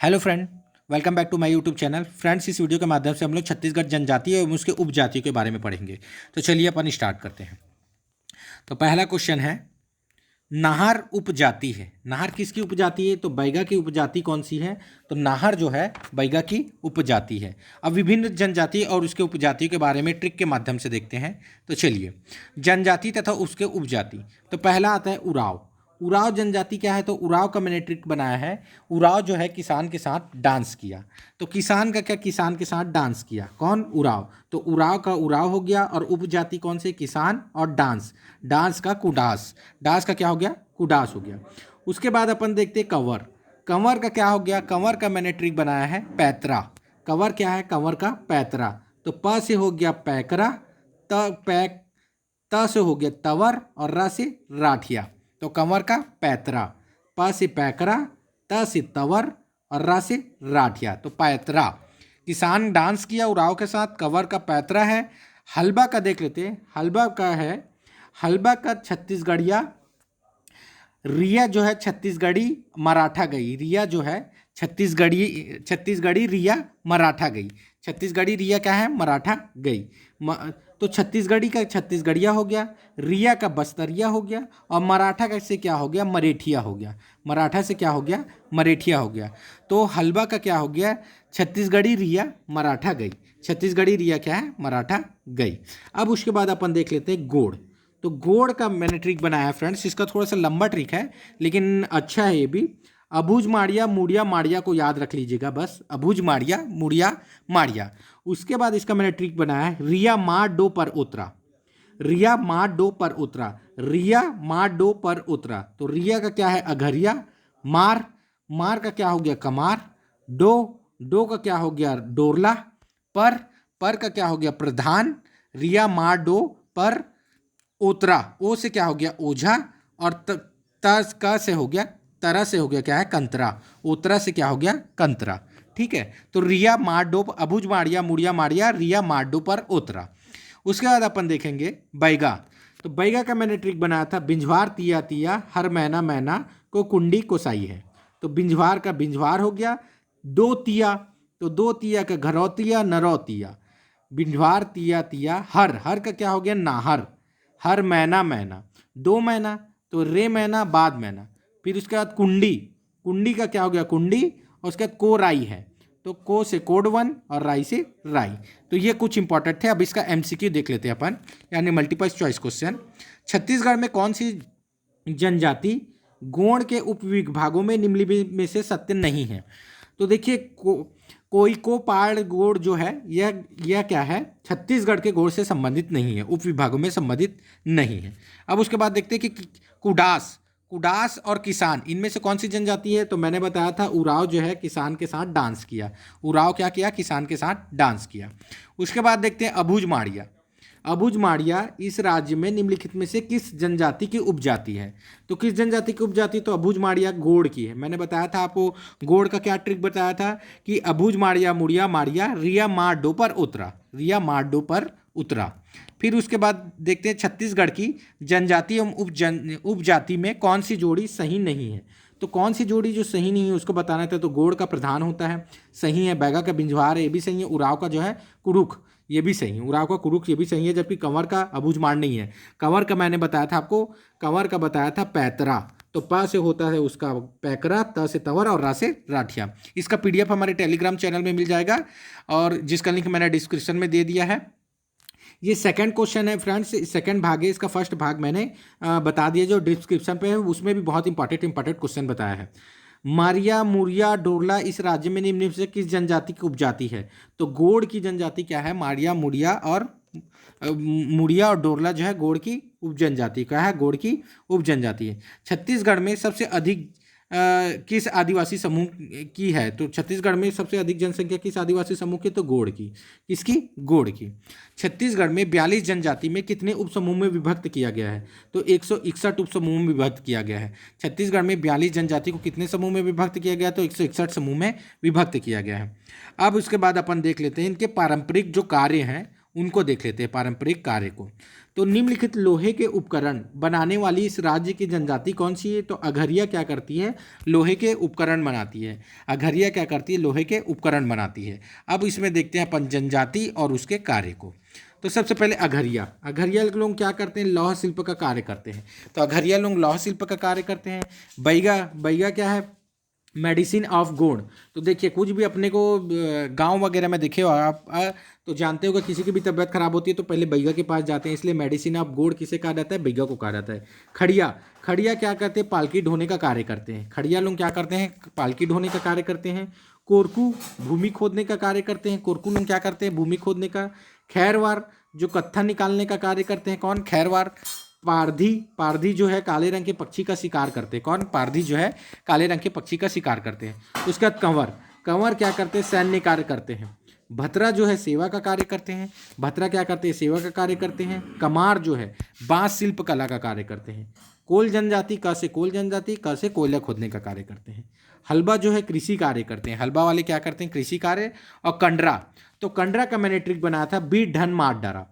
Hello friend, welcome back to my YouTube channel. Friends, इस video के माध्यम से हम लोग छत्तीसगढ़ जनजाति एवं उसके उपजातियों के बारे में पढ़ेंगे। तो चलिए अपन स्टार्ट करते हैं। तो पहला क्वेश्चन है, नाहर उपजाति है। नाहर किसकी उपजाति है? तो बैगा की उपजाति कौन सी है? तो नाहर जो है बैगा की उपजाति है। अब विभिन्न जनजाति और उसके उपजातियों के बारे में ट्रिक के माध्यम से देखते हैं। तो चलिए, जनजाति तथा उसके उपजाति। तो पहला आता है उराव। उराव जनजाति क्या है? तो उराव का मैंने ट्रिक बनाया है। उराव जो है किसान के साथ डांस किया। तो किसान का क्या? किसान के साथ डांस किया। कौन? उराव। तो उराव का उराव हो गया और उपजाति कौन से? किसान और डांस। डांस का कुडास। डांस का क्या हो गया? कुडास हो गया। उसके बाद अपन देखते हैं कंवर। कंवर का क्या हो गया? कंवर का मैंने ट्रिक बनाया है पैतरा। कंवर क्या है? कंवर का पैतरा। तो प से हो गया पैकरा, त से हो गया तवर और र से राठिया। तो कंवर का पैतरा। प से पैकरा, त से तवर और र से राठिया। तो पैतरा। किसान डांस किया उराव के साथ, कंवर का पैतरा है। हलबा का देख लेते हैं। हलबा का है, हलबा का छत्तीसगढ़िया। रिया जो है छत्तीसगढ़ी मराठा गई। रिया जो है छत्तीसगढ़ी रिया मराठा गई। छत्तीसगढ़ी रिया क्या है? मराठा गई। तो छत्तीसगढ़ी का छत्तीसगढ़िया हो गया, रिया का बस्तरिया हो गया और मराठा का से क्या हो गया? मरेठिया हो गया। मराठा से क्या हो गया? मरेठिया हो गया। तो हलवा का क्या हो गया? छत्तीसगढ़ी रिया मराठा गई। छत्तीसगढ़ी रिया क्या है? मराठा गई। अब उसके बाद अपन देख लेते हैं गोड़। तो गोड़ का मैंने ट्रिक बनाया है फ्रेंड्स। इसका थोड़ा सा लंबा ट्रिक है लेकिन अच्छा है ये भी। अबुझ माड़िया मुड़िया माड़िया को याद रख लीजिएगा बस। अबुझ माड़िया मुड़िया माड़िया। उसके बाद इसका मैंने ट्रिक बनाया है, रिया माँ डो पर उतरा। रिया माँ डो पर उतरा। रिया माँ डो पर उतरा। तो रिया का क्या है? अघरिया। मार, मार का क्या हो गया? कमार। डो, डो का क्या हो गया? डोरला। पर, पर का क्या हो गया? प्रधान। रिया माँ डो पर उतरा। ओ से क्या हो गया? ओझा। और का से हो गया, तरह से हो गया क्या है? कंतरा। उतरा से क्या हो गया? कंतरा। ठीक है। तो रिया माडो, अबुझ माड़िया मुड़िया माड़िया, रिया माडो पर उतरा। उसके बाद अपन देखेंगे बैगा। तो बैगा का मैंने ट्रिक बनाया था, बिंझवार तिया तिया हर महीना महीना को कुंडी कोसाई है। तो बिंझवार का बिंझवार हो गया। दो तिया, तो दो तिया का घरौतिया नरौतिया। बिंझवार तिया तिया हर, हर का क्या हो गया? नाहर। हर महीना महीना। दो महीना तो रे महीना बाद महीना। फिर उसके बाद कुंडी। कुंडी का क्या हो गया? कुंडी। और उसके बाद को राई है। तो को से कोड वन और राई से राई। तो ये कुछ इंपॉर्टेंट थे। अब इसका एमसीक्यू देख लेते हैं अपन, यानी मल्टीपल चॉइस क्वेश्चन। छत्तीसगढ़ में कौन सी जनजाति गोंड के उपविभागों में निम्नलिखित में से सत्य नहीं है? तो देखिए, कोई को पाड़ गोड़ जो है यह क्या है? छत्तीसगढ़ के गोड़ से संबंधित नहीं है, उप विभागों में संबंधित नहीं है। अब उसके बाद देखते हैं कि कुडास, कुडास और किसान इनमें से कौन सी जनजाति है? तो मैंने बताया था उराव जो है किसान के साथ डांस किया। उराव क्या किया? किसान के साथ डांस किया। उसके बाद देखते हैं अबुझ माड़िया। अबुझ माड़िया इस राज्य में निम्नलिखित में से किस जनजाति की उपजाति है? तो किस जनजाति की उपजाति? तो अबुझ माड़िया गोड़ की है। मैंने बताया था आपको गोड़ का क्या ट्रिक बताया था कि अबुझ माड़िया मुड़िया माड़िया रिया माडो पर उतरा। रिया माडो पर उतरा। फिर उसके बाद देखते हैं छत्तीसगढ़ की जनजाति एवं उपजाति में कौन सी जोड़ी सही नहीं है? तो कौन सी जोड़ी जो सही नहीं है उसको बताना था। तो गोड़ का प्रधान होता है, सही है। बैगा का बिंझवार है, ये भी सही है। उराव का जो है कुरुख, ये भी सही है। उराव का कुरुख ये भी सही है। जबकि कंवर का अबुझ माड़ नहीं है। कंवर का मैंने बताया था आपको, कंवर का बताया था पैतरा। तो प से होता है उसका पैकरा, त से तवर और रा से राठिया। इसका पीडीएफ हमारे टेलीग्राम चैनल में मिल जाएगा और जिसका लिंक मैंने डिस्क्रिप्शन में दे दिया है। ये सेकंड क्वेश्चन है फ्रेंड्स, सेकंड भाग है। इसका फर्स्ट भाग मैंने बता दिया जो डिस्क्रिप्शन पे है, उसमें भी बहुत इंपॉर्टेंट क्वेश्चन बताया है। मारिया मुरिया डोरला इस राज्य में निम्न से किस जनजाति की उपजाति है? तो गोड़ की जनजाति क्या है? मारिया मुड़िया और मुड़िया और डोरला जो है गोड़ की उप जनजाति का है, गोड़ की उप जनजाति है। छत्तीसगढ़ में सबसे अधिक किस आदिवासी समूह की है? तो छत्तीसगढ़ में सबसे अधिक जनसंख्या किस आदिवासी समूह की? तो गोड़ की। किसकी? गोड़ की। छत्तीसगढ़ में 42 जनजाति में कितने उपसमूह में विभक्त किया गया है? तो 161 उपसमूह में विभक्त किया गया है। छत्तीसगढ़ में 42 जनजाति को कितने समूह में विभक्त किया गया? तो 161 समूह में विभक्त किया गया है। अब उसके बाद अपन देख लेते हैं इनके पारंपरिक जो कार्य हैं उनको देख लेते हैं, पारंपरिक कार्य को। तो निम्नलिखित लोहे के उपकरण बनाने वाली इस राज्य की जनजाति कौन सी है? तो अघरिया क्या करती है? लोहे के उपकरण बनाती है। अघरिया क्या करती है? लोहे के उपकरण बनाती है। अब इसमें देखते हैं अपन जनजाति और उसके कार्य को। तो सबसे पहले अघरिया। अघरिया लोग क्या करते हैं? लौह शिल्प का कार्य करते हैं। तो अघरिया लोग लौह शिल्प का कार्य करते हैं। बैगा, बैगा क्या है? मेडिसिन ऑफ गुण। तो देखिए, कुछ भी अपने को गांव वगैरह में देखे हो आप, तो जानते हो कि किसी की भी तबीयत खराब होती है तो पहले बैगा के पास जाते हैं, इसलिए मेडिसिन ऑफ गुण किसे कहा जाता है? बैगा को कहा जाता है। खड़िया, खड़िया क्या करते हैं? पालकी ढोने का कार्य करते हैं। खड़िया लोग क्या करते हैं? पालकी ढोने का कार्य करते हैं। कोरकू, भूमि खोदने का कार्य करते हैं। कोरकू लोग क्या करते हैं? भूमि खोदने का। खैरवार, जो कत्था निकालने का कार्य करते हैं। कौन? खैरवार। पारधी, पारधी जो है काले रंग के पक्षी का शिकार करते हैं। कौन? पारधी जो है काले रंग के पक्षी का शिकार करते हैं। उसके बाद कंवर, कंवर क्या करते हैं? सैन्य कार्य करते हैं। भतरा जो है सेवा का कार्य करते हैं। भतरा क्या करते हैं? सेवा का कार्य करते हैं। कमार जो है बांस शिल्प कला का कार्य करते हैं। कोल जनजाति, क से कोल जनजाति, क से कोयला खोदने का कार्य करते हैं। हलबा जो है कृषि कार्य करते हैं। हलबा वाले क्या करते हैं? कृषि कार्य। और कंडरा, तो कंडरा का मैंने ट्रिक बनाया था, बीट ढन मार डारा।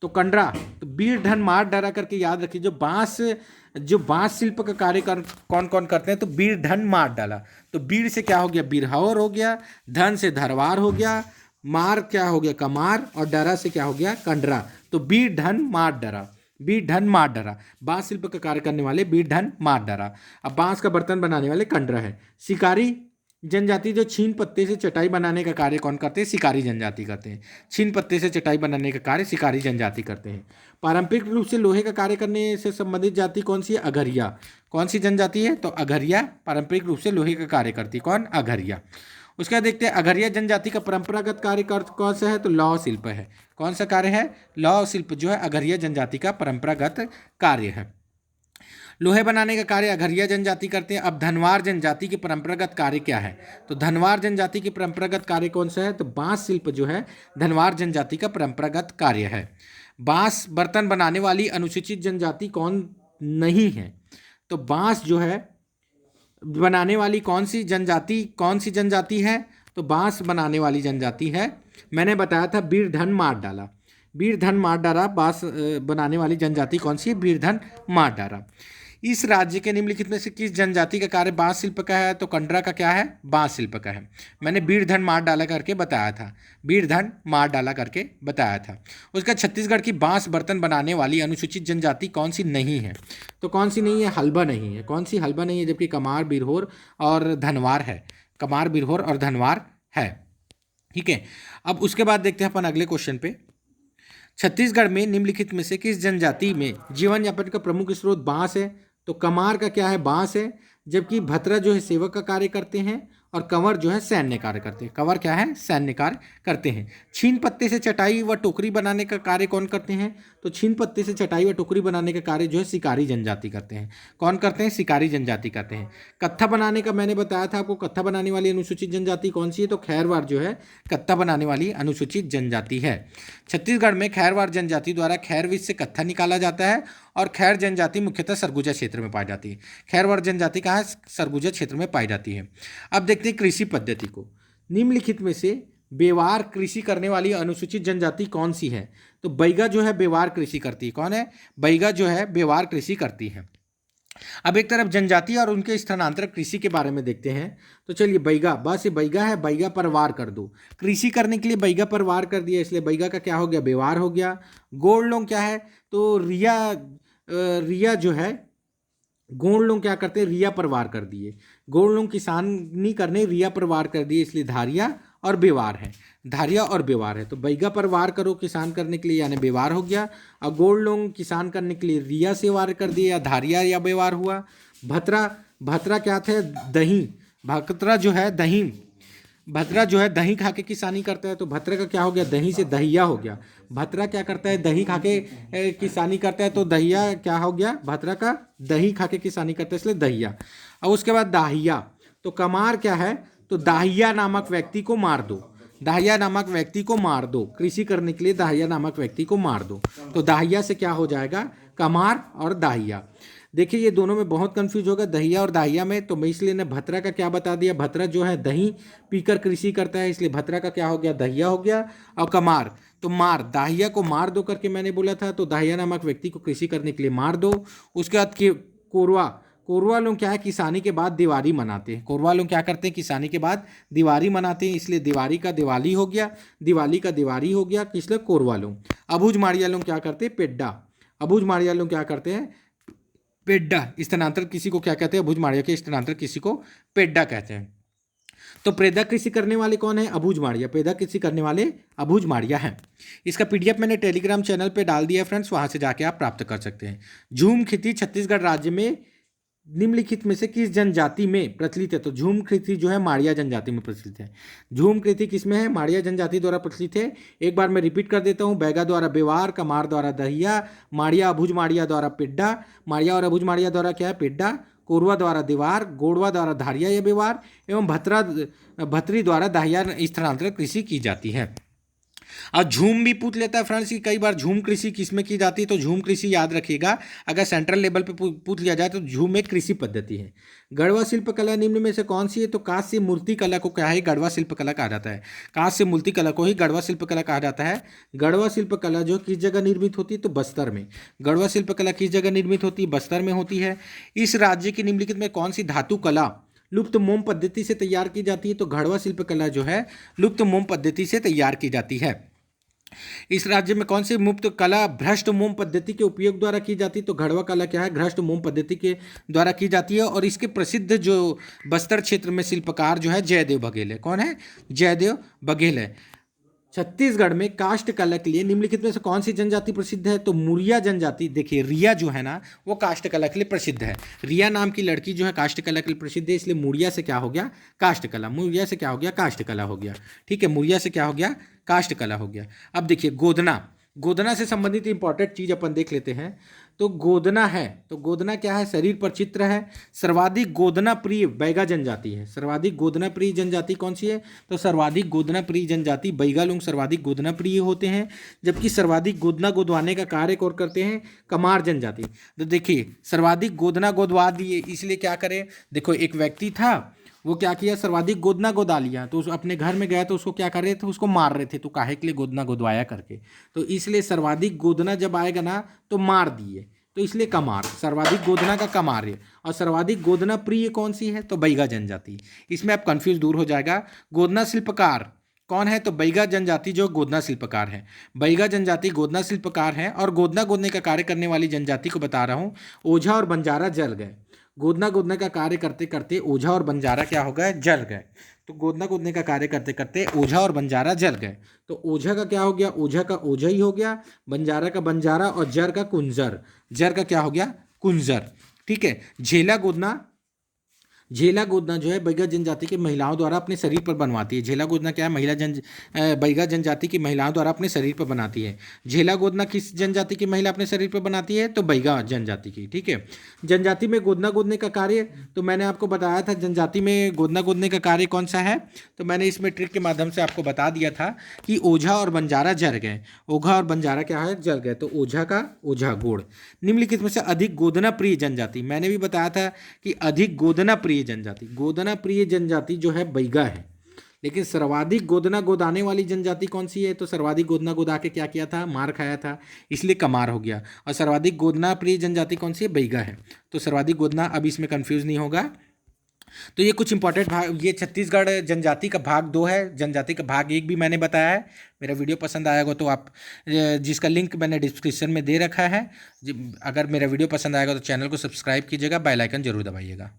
तो कंडरा, तो बीर धन मार डारा करके याद रखिए। जो बांस शिल्प का कार्य कौन कौन करते हैं? तो बीर धन मार डाला। तो बीर से क्या हो गया? बीरहौर हो गया। धन से धरवार हो गया। मार क्या हो गया? कमार। और डरा से क्या हो गया? कंडरा। तो बीर धन मार डरा, बीर धन मार डरा। बांस शिल्प का कार्य करने वाले बीर धन मार डरा। अब बांस का बर्तन बनाने वाले कंडरा है। शिकारी जनजाति, जो छीन पत्ते से चटाई बनाने का कार्य कौन करते हैं? शिकारी जनजाति करते हैं। छीन पत्ते से चटाई बनाने का कार्य शिकारी जनजाति करते हैं। पारंपरिक रूप से लोहे का कार्य करने से संबंधित जाति कौन सी है? अघरिया। कौन सी जनजाति है? तो अघरिया पारंपरिक रूप से लोहे का कार्य करती है। कौन? अघरिया। उसके बाद देखते हैं अघरिया जनजाति का परंपरागत कार्य कौन सा है? तो लौह शिल्प है। कौन सा कार्य है? लौह शिल्प जो है अघरिया जनजाति का परंपरागत कार्य है। लोहे बनाने का कार्य अघरिया जनजाति करते हैं। अब धनवार जनजाति की परंपरागत कार्य क्या है? तो धनवार जनजाति की परंपरागत कार्य कौन सा है? तो बांस शिल्प जो है धनवार जनजाति का परंपरागत कार्य है। बांस बर्तन बनाने वाली अनुसूचित जनजाति कौन नहीं है? तो बांस जो है बनाने वाली कौन सी जनजाति है? तो बांस बनाने वाली जनजाति है, मैंने बताया था, बीरधन मार डाला। बीरधन मार डाला बांस बनाने वाली जनजाति कौन सी है? बीरधन मार डाला। इस राज्य के निम्नलिखित में से किस जनजाति का कार्य बांस शिल्प का है? तो कंडरा का क्या है? बांस शिल्प का है। मैंने बीरधन मार डाला करके बताया था, बीरधन मार डाला करके बताया था। उसका छत्तीसगढ़ की बांस बर्तन बनाने वाली अनुसूचित जनजाति कौन सी नहीं है? तो कौन सी नहीं है? हलबा नहीं है। कौन सी? हलबा नहीं है, जबकि कमार, बिरहोर और धनवार है। कमार, बिरहोर और धनवार है। ठीक है, अब उसके बाद देखते हैं अपन अगले क्वेश्चन पे। छत्तीसगढ़ में निम्नलिखित में से किस जनजाति में जीवन यापन का प्रमुख स्रोत बांस है? तो कमार का क्या है? बांस है। जबकि भतरा जो है सेवक का कार्य करते हैं और कंवर जो है सैन्य कार्य करते हैं। कंवर क्या है? सैन्य कार्य करते हैं। छीन पत्ते से चटाई व टोकरी बनाने का कार्य कौन करते हैं? तो छीन पत्ते से चटाई व टोकरी बनाने का कार्य जो है शिकारी जनजाति करते हैं। कौन करते हैं? शिकारी जनजाति करते हैं। कत्था बनाने का मैंने बताया था आपको, कत्था बनाने वाली अनुसूचित जनजाति कौन सी है? तो खैरवार जो है कत्था बनाने वाली अनुसूचित जनजाति है। छत्तीसगढ़ में खैरवार जनजाति द्वारा खैरविज से कत्था निकाला जाता है और खैर जनजाति मुख्यतः सरगुजा क्षेत्र में पाई जाती है। खैरवार जनजाति कहाँ? सरगुजा क्षेत्र में पाई जाती है। अब देखते हैं कृषि पद्धति को। निम्नलिखित में से बेवार कृषि करने वाली अनुसूचित जनजाति कौन सी है? तो बैगा जो है बेवार कृषि करती है। कौन है? बैगा जो है बेवार कृषि करती है। अब एक तरफ जनजाति और उनके स्थानांतरण कृषि के बारे में देखते हैं। तो चलिए, बैगा, बस ये बैगा है, बैगा पर वार कर दो। कृषि करने के लिए बैगा पर वार कर दिया, इसलिए बैगा का क्या हो गया? बेवार हो गया। गोड़ लोग क्या है? तो रिया जो है, गोंड लोग क्या करते हैं? रिया पर वार कर दिए। गोंड लोग किसानी करने रिया पर वार कर दिए, इसलिए धारिया और बेवार है। धारिया और बेवार है। तो बैगा पर वार करो किसान करने के लिए, यानी बेवार हो गया। और गोंड लोग किसान करने के लिए रिया से वार कर दिए, या धारिया या बेवार हुआ। भतरा, भतरा क्या थे? दही। भतरा जो है दही, भतरा जो है दही खा के किसानी करता है, तो भतरा का क्या हो गया? दही से दहिया हो गया। भतरा क्या करता है? दही खा के किसानी करता है, तो दहिया क्या हो गया? भतरा का दही खा के किसानी करता है, इसलिए दहिया। और उसके बाद दाहिया। तो कमार क्या है? तो दाहिया नामक व्यक्ति को मार दो। दाहिया नामक व्यक्ति को मार दो। कृषि करने के लिए दाहिया नामक व्यक्ति को मार दो। तो दाहिया से क्या हो जाएगा? कमार और दाहिया। देखिए, ये दोनों में बहुत कंफ्यूज होगा, दहिया और दाहिया में, तो मैं इसलिए ने भतरा का क्या बता दिया? भतरा जो है दही पीकर कृषि करता है, इसलिए भतरा का क्या हो गया? दहिया हो गया। और कमार, तो मार, दाहिया को मार दो करके मैंने बोला था, तो दाहिया नामक व्यक्ति को कृषि करने के लिए मार दो। उसके बाद कोरवा, कोरवा लोग क्या है किसानी के बाद दिवाली मनाते हैं। कोरवा लोग क्या करते हैं किसानी के बाद दिवाली मनाते हैं, इसलिए दिवाली का दिवाली हो गया, दिवाली का दिवाली हो गया किस लोग, कोरवा लोग। अबूझ माड़िया लोग क्या करते हैं, पेड्डा, अबूझ माड़िया लोग क्या करते हैं, पेड्डा। स्थानांतरण किसी को क्या कहते हैं, अबूझ माड़िया के स्थानांतरण किसी को पेड्डा कहते हैं। तो प्रेदा कृषि करने वाले कौन है, अबूझ माड़िया, प्रेदा कृषि करने वाले अबूझ माड़िया हैं। इसका पीडीएफ मैंने टेलीग्राम चैनल पे डाल दिया है फ्रेंड्स, वहां से जाके आप प्राप्त कर सकते हैं। झूम खेती छत्तीसगढ़ राज्य में निम्नलिखित में से किस जनजाति में प्रचलित है, तो झूम खेती जो है माड़िया जनजाति में प्रचलित है। झूम खेती किस में है, माड़िया जनजाति द्वारा प्रचलित है। एक बार मैं रिपीट कर देता हूँ, बैगा द्वारा बेवार, कमार द्वारा दहिया, माड़िया अबूझ माड़िया द्वारा पेड्डा, माड़िया और अबूझ माड़िया द्वारा क्या है, पेड्डा, कोरवा द्वारा दीवार, गोड़वा द्वारा धारिया या बेवार एवं भतरी द्वारा दाहिया स्थानांतरण कृषि की जाती है। और झूम भी पूछ लेता है फ्रेंड्स कि कई बार झूम कृषि किस में की जाती है, तो झूम कृषि याद रखिएगा, अगर सेंट्रल लेवल पे पूछ लिया जाए तो झूम एक कृषि पद्धति है। गढ़वा शिल्पकला निम्न में से कौन सी है, तो कांस्य मूर्ति कला को क्या है, गढ़वा शिल्पकला कहा जाता है। कांस्य मूर्ति कला को ही गढ़वा शिल्पकला कहा जाता है। गढ़वा शिल्पकला जो किस जगह निर्मित होती है, तो बस्तर में। गढ़वा शिल्पकला किस जगह निर्मित होती है, बस्तर में होती है। इस राज्य की निम्नलिखित में कौन सी धातु कला लुप्त मोम पद्धति से तैयार की जाती है, तो गढ़वा शिल्पकला जो है लुप्त मोम पद्धति से तैयार की जाती है। इस राज्य में कौन सी मुक्त कला भ्रष्ट मोम पद्धति के उपयोग द्वारा की जाती है, तो गढ़वा कला क्या है, भ्रष्ट मोम पद्धति के द्वारा की जाती है। और इसके प्रसिद्ध जो बस्तर क्षेत्र में शिल्पकार जो है जयदेव बघेल है। कौन है, जयदेव बघेल है। छत्तीसगढ़ में काष्ठ कला के लिए निम्नलिखित में से कौन सी जनजाति प्रसिद्ध है, तो मुरिया जनजाति। देखिए रिया जो है ना वो काष्ठ कला के लिए प्रसिद्ध है। रिया नाम की लड़की जो है काष्ठ कला के लिए प्रसिद्ध है, इसलिए मुरिया से क्या हो गया, काष्ठ कला। मुरिया से क्या हो गया, काष्ठ कला हो गया। ठीक है, मुरिया से क्या हो गया, काष्ठ कला हो गया। अब देखिए गोदना, गोदना से संबंधित इंपॉर्टेंट चीज अपन देख लेते हैं। तो गोदना है, तो गोदना क्या है, शरीर पर चित्र है। सर्वाधिक गोदना प्रिय बैगा जनजाति है। सर्वाधिक गोदना प्रिय जनजाति कौन सी है, तो सर्वाधिक गोदना प्रिय जनजाति बैगा लोग सर्वाधिक गोदना प्रिय होते हैं। जबकि सर्वाधिक गोदना गोदवाने का कार्य कौन करते हैं, कमार जनजाति। तो देखिए सर्वाधिक गोदना गोदवा दिए, इसलिए क्या करें, देखो एक व्यक्ति था वो क्या किया, सर्वाधिक गोदना गोदा लिया, तो अपने घर में गया तो उसको क्या कर रहे थे, उसको मार रहे थे, तो काहे के लिए गोदना गोदवाया करके, तो इसलिए सर्वाधिक गोदना जब आएगा ना तो मार दिए, तो इसलिए कमार, सर्वाधिक गोदना का कमार है। और सर्वाधिक गोदना प्रिय कौन सी है, तो बैगा जनजाति। इसमें आप कंफ्यूज दूर हो जाएगा। गोदना शिल्पकार कौन है, तो बैगा जनजाति जो गोदना शिल्पकार है। बैगा जनजाति गोदना शिल्पकार है। और गोदना गोदने का कार्य करने वाली जनजाति को बता रहा हूँ, ओझा और बंजारा जल गए। गोदना गोदने का कार्य करते करते ओझा और बंजारा क्या हो गए, जल गए। तो गोदना गोदने का कार्य करते करते ओझा और बंजारा जल गए। तो ओझा का क्या हो गया, ओझा का ओझा ही हो गया, बंजारा का बंजारा, और जर का कुंजर, जर का क्या हो गया, कुंजर। ठीक है। झेला गोदना, झेला गोदना जो है बैगा जनजाति की महिलाओं द्वारा अपने शरीर पर बनवाती है। झेला गोदना क्या है, बैगा जनजाति की महिलाओं द्वारा अपने शरीर पर बनाती है। झेला गोदना किस जनजाति की महिला अपने शरीर पर बनाती है, तो बैगा जनजाति की। ठीक है। जनजाति में गोदना गोदने का कार्य, तो मैंने आपको बताया था जनजाति में गोदना गोदने का कार्य कौन सा है, तो मैंने इसमें ट्रिक के माध्यम से आपको बता दिया था कि ओझा और बंजारा जल गए। ओझा और बंजारा क्या है, जल गए। तो ओझा का ओझा गोड़। निम्नलिखित में से अधिक गोदना प्रिय जनजाति, मैंने भी बताया था कि अधिक गोदना प्रिय जनजाति, गोदना प्रिय जनजाति जो है बैगा है। लेकिन सर्वाधिक गोदना गोदाने वाली जनजाति कौन सी है, तो सर्वाधिक गोदना गोदा के क्या किया था, मार खाया था, इसलिए कमार हो गया। और सर्वाधिक गोदना प्रिय जनजाति कौन सी है, बैगा है। तो सर्वाधिक गोदना, अब इसमें कंफ्यूज नहीं होगा। तो ये कुछ इंपॉर्टेंट भाग, ये छत्तीसगढ़ जनजाति का भाग 2 है। जनजाति का भाग 1 भी मैंने बताया है। मेरा वीडियो पसंद आएगा तो आप, जिसका लिंक मैंने डिस्क्रिप्शन में दे रखा है, अगर मेरा वीडियो पसंद आएगा तो चैनल को सब्सक्राइब कीजिएगा, बेल आइकन जरूर दबाइएगा।